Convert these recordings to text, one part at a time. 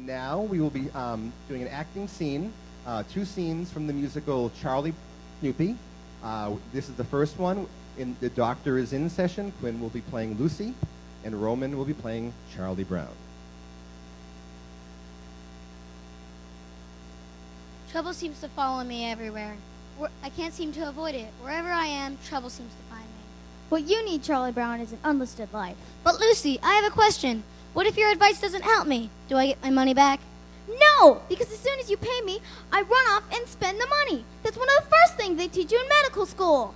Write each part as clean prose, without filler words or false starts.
now we will be doing an acting scene, 2 scenes from the musical Charlie Snoopy. This is the first one. The Doctor is in session. Quinn will be playing Lucy, and Roman will be playing Charlie Brown. Trouble seems to follow me everywhere. I can't seem to avoid it. Wherever I am, trouble seems to find me. What you need, Charlie Brown, is an unlisted life. But Lucy, I have a question. What if your advice doesn't help me? Do I get my money back? No, because as soon as you pay me, I run off and spend the money. That's one of the first things they teach you in medical school.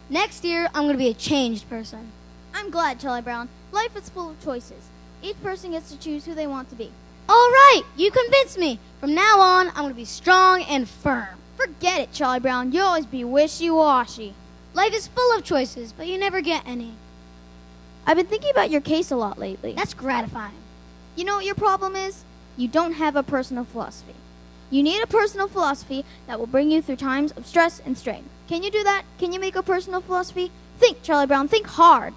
Next year, I'm going to be a changed person. I'm glad, Charlie Brown. Life is full of choices. Each person gets to choose who they want to be. All right, you convinced me. From now on, I'm going to be strong and firm. Forget it, Charlie Brown. You'll always be wishy-washy. Life is full of choices, but you never get any. I've been thinking about your case a lot lately. That's gratifying. You know what your problem is? You don't have a personal philosophy. You need a personal philosophy that will bring you through times of stress and strain. Can you do that? Can you make a personal philosophy? Think, Charlie Brown. Think hard.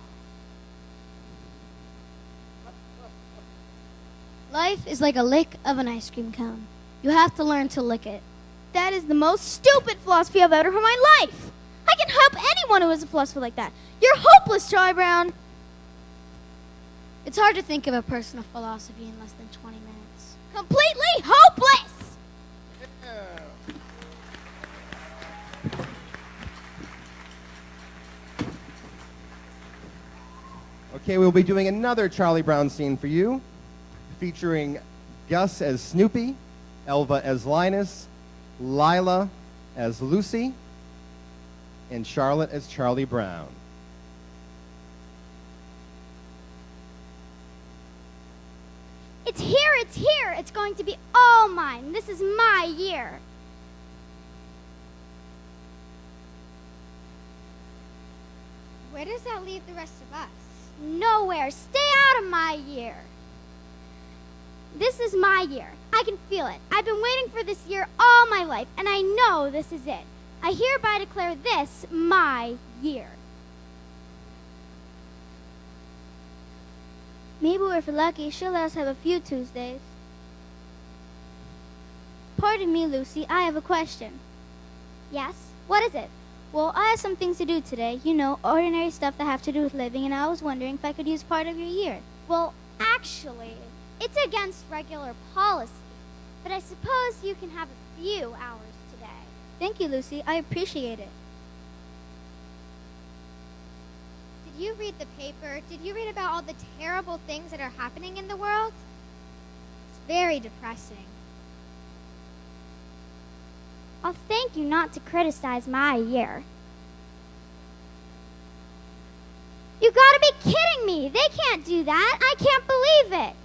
Life is like a lick of an ice cream cone. You have to learn to lick it. That is the most stupid philosophy I've ever heard in my life. I can help anyone who has a philosophy like that. You're hopeless, Charlie Brown. It's hard to think of a personal philosophy in less than 20 minutes. Completely hopeless! Okay, we'll be doing another Charlie Brown scene for you, featuring Gus as Snoopy, Elva as Linus, Lila as Lucy, and Charlotte as Charlie Brown. It's here, it's here. It's going to be all mine. This is my year. Where does that leave the rest of us? Nowhere. Stay out of my year. This is my year. I can feel it. I've been waiting for this year all my life, and I know this is it. I hereby declare this my year. Maybe if we're lucky, she'll let us have a few Tuesdays. Pardon me, Lucy, I have a question. Yes? What is it? Well, I have some things to do today. You know, ordinary stuff that have to do with living, and I was wondering if I could use part of your year. Well, actually, it's against regular policy, but I suppose you can have a few hours today. Thank you, Lucy. I appreciate it. Did you read the paper? Did you read about all the terrible things that are happening in the world? It's very depressing. I'll thank you not to criticize my year. You gotta be kidding me! They can't do that! I can't believe it!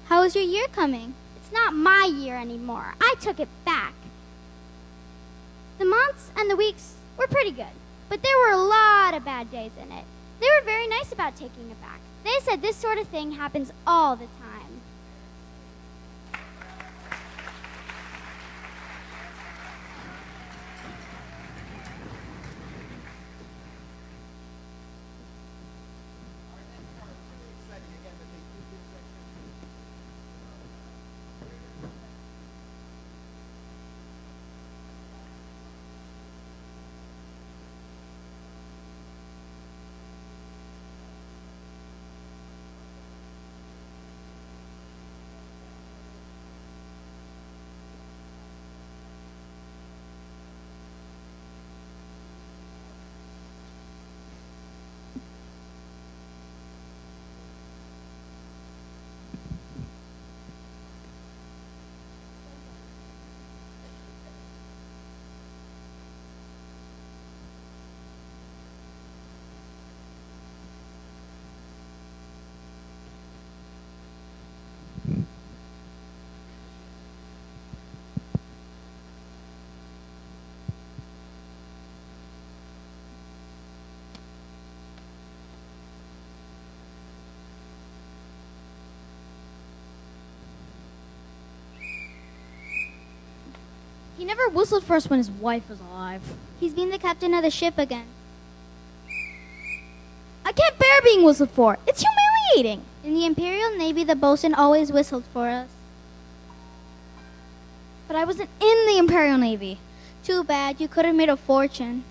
How is your year coming? It's not my year anymore. I took it back. The months and the weeks were pretty good, but there were a lot of bad days in it. They were very nice about taking it back. They said this sort of thing happens all the time. He never whistled for us when his wife was alive. He's being the captain of the ship again. I can't bear being whistled for. It's humiliating. In the Imperial Navy, the bosun always whistled for us. But I wasn't in the Imperial Navy. Too bad, you could have made a fortune.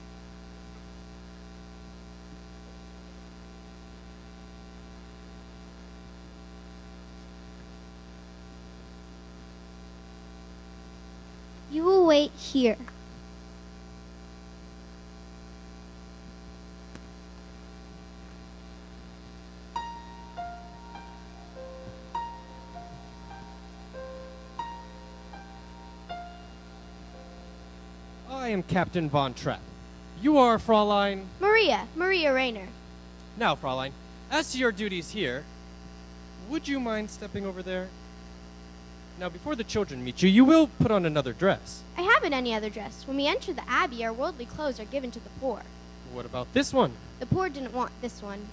You will wait here. I am Captain Von Trapp. You are Fraulein. Maria Rayner. Now, Fraulein, as to your duties here, would you mind stepping over there? Now, before the children meet you, you will put on another dress. I haven't any other dress. When we enter the Abbey, our worldly clothes are given to the poor. What about this one? The poor didn't want this one.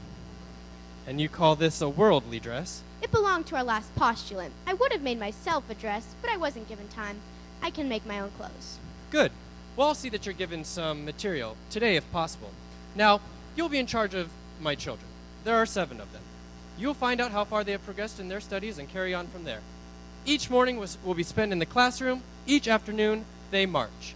And you call this a worldly dress? It belonged to our last postulant. I would have made myself a dress, but I wasn't given time. I can make my own clothes. Good. Well, I'll see that you're given some material today, if possible. Now, you'll be in charge of my children. There are 7 of them. You'll find out how far they have progressed in their studies and carry on from there. Each morning will be spent in the classroom. Each afternoon, they march.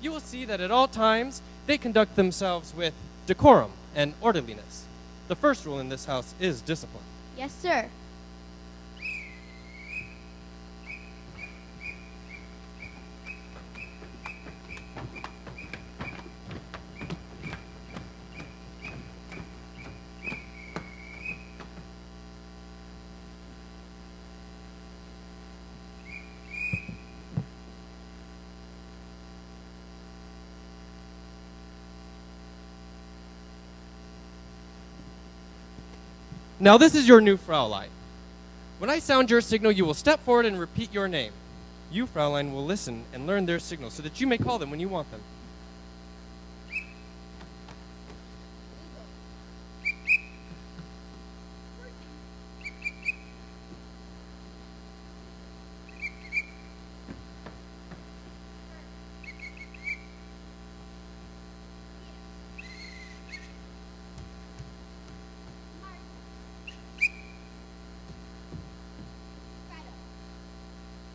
You will see that at all times, they conduct themselves with decorum and orderliness. The first rule in this house is discipline. Yes, sir. Now, this is your new Fraulein. When I sound your signal, you will step forward and repeat your name. You, Fraulein, will listen and learn their signal so that you may call them when you want them.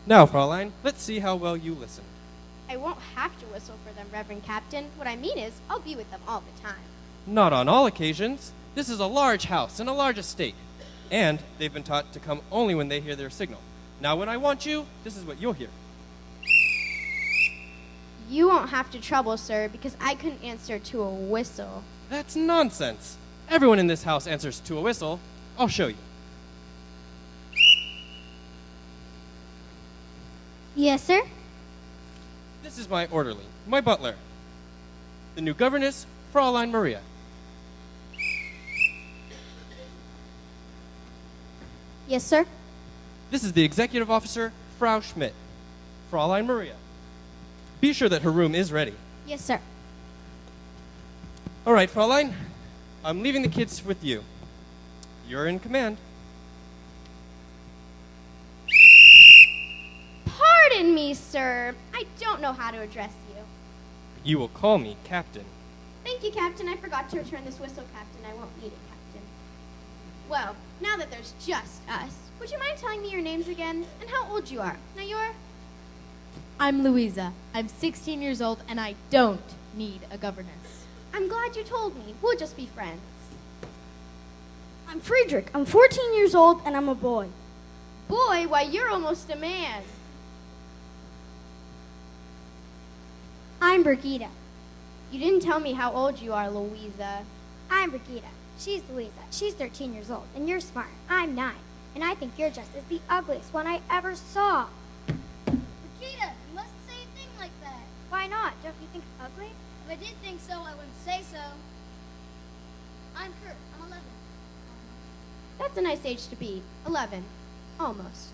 Now, Fraulein, let's see how well you listen. I won't have to whistle for them, Reverend Captain. What I mean is, I'll be with them all the time. Not on all occasions. This is a large house and a large estate. And they've been taught to come only when they hear their signal. Now, when I want you, this is what you'll hear. You won't have to trouble, sir, because I couldn't answer to a whistle. That's nonsense. Everyone in this house answers to a whistle. I'll show you. Yes, sir? This is my orderly, my butler. The new governess, Fraulein Maria. Yes, sir? This is the executive officer, Frau Schmidt. Fraulein Maria. Be sure that her room is ready. Yes, sir. All right, Fraulein. I'm leaving the kids with you. You're in command. Pardon me, sir. I don't know how to address you. You will call me Captain. Thank you, Captain. I forgot to return this whistle, Captain. I won't need it, Captain. Well, now that there's just us, would you mind telling me your names again and how old you are? Now you're... I'm Louisa. I'm 16 years old, and I don't need a governess. I'm glad you told me. We'll just be friends. I'm Friedrich. I'm 14 years old, and I'm a boy. Boy, why, you're almost a man. I'm Brigida. You didn't tell me how old you are, Louisa. I'm Brigida. She's Louisa. She's 13 years old, and you're smart. I'm 9, and I think you're just as the ugliest one I ever saw. Brigida, you mustn't say a thing like that. Why not? Don't you think it's ugly? If I did think so, I wouldn't say so. I'm Kurt. I'm 11. That's a nice age to be. 11. Almost.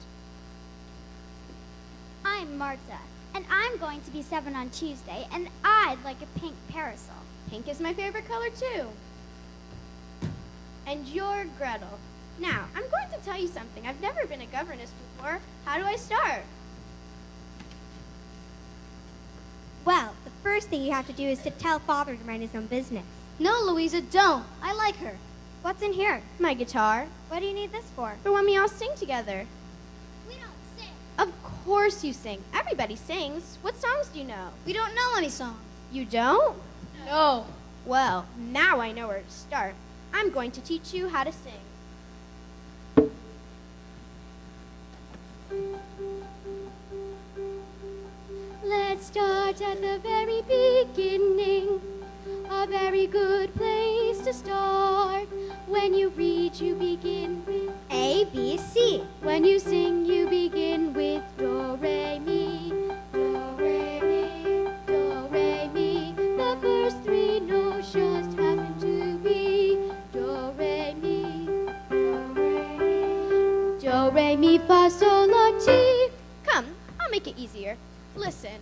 I'm Marta, and I'm going to be 7 on Tuesday, and I'd like a pink parasol. Pink is my favorite color, too. And you're Gretel. Now, I'm going to tell you something. I've never been a governess before. How do I start? Well, the first thing you have to do is to tell Father to mind his own business. No, Louisa, don't. I like her. What's in here? My guitar. What do you need this for? For when we all sing together. We don't sing. Of course you sing. Everybody sings. What songs do you know? We don't know any songs. You don't? No. Well, now I know where to start. I'm going to teach you how to sing. Let's start at the very beginning. A very good place to start. When you read, you begin with A, B, C. When you sing, you begin with do, re, mi. Do, re, mi. Do, re, mi. The first three notes just happen to be do, re, mi. Do, re, mi. Do, re, mi, fa, sol, la, ti. Come, I'll make it easier. Listen.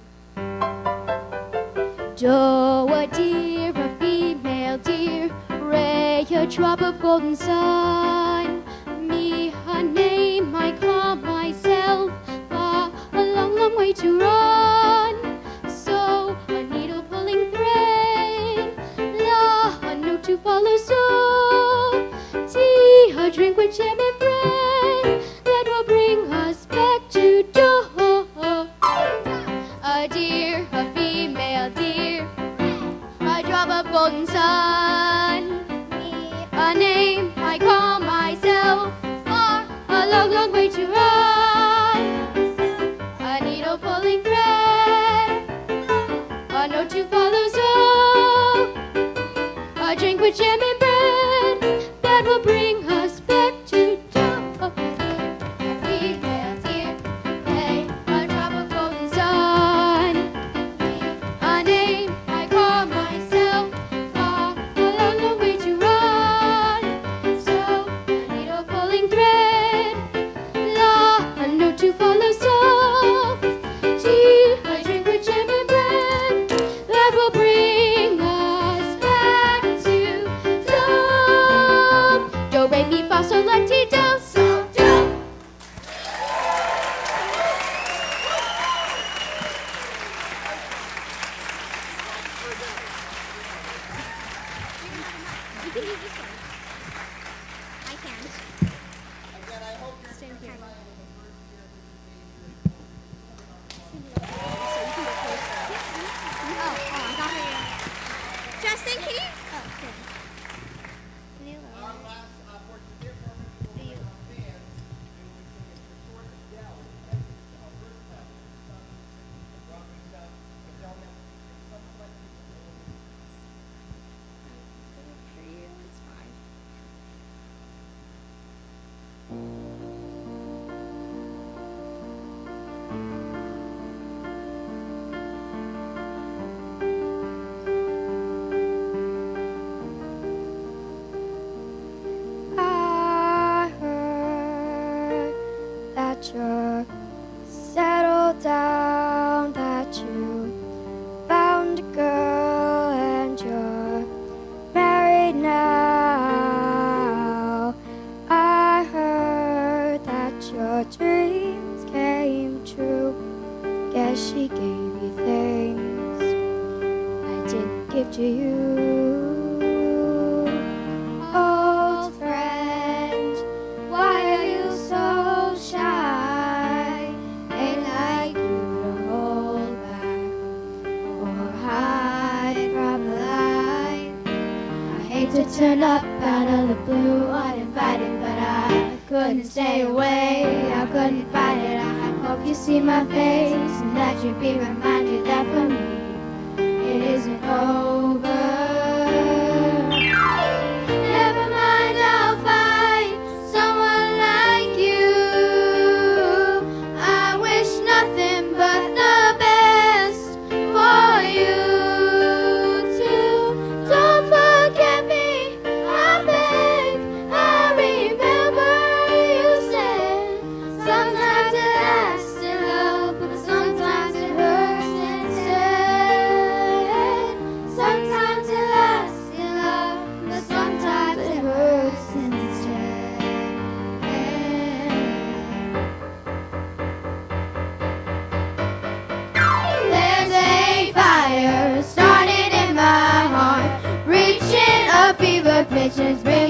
Do, a deer, a female deer. Re, a drop of golden sun. Me, a name I call myself. Fa, a long, long way to run. So, a needle pulling thread. La, a note to follow. So, tea, a drink with jam and bread. That will bring us back to do. A deer, a female deer. A drop of golden sun. Me, a name I call myself. Far, a long, long way to run. A needle pulling thread. A note to follow. So, a drink with jam and bread. That will bring us back to dawn. A female deer. Hey, a drop of golden sun. Me, a name I call myself. Far, a long, long way to run. So, a needle pulling thread. La, a note to follow. So, tea, a drink with jam and bread. That will bring us back to do. Do, re, mi, fa, sol, la, ti, do. So, do. You can use this one. I can. Again, I hope you're Stand here. I got it. Justin, can you? Oh, good. Can you lower our it? last for today performance will be with our fans. And we sing it for short Adele. Our first time. Broadway stuff. Adele next week. Something like this. For you, it's fine. I heard that you're settled down, that you found a girl and you're married now. I heard that your dreams came true. Guess she gave you things I didn't give to you. Old friend, why are you so shy? Ain't like you to hold back or hide from the light. I hate to turn up out of the blue uninvited, but I couldn't stay away. I couldn't fight it. I hope you see my face and that you be reminded that for me it isn't over. Never mind, I'll find someone like you. I wish nothing but the best for you too. Don't forget me, I beg. I remember you said sometimes it lasts in love, but sometimes it hurts instead. Sometimes it lasts in love, but sometimes it hurts instead. There's a fire started in my heart, reaching a fever pitch, it's bringing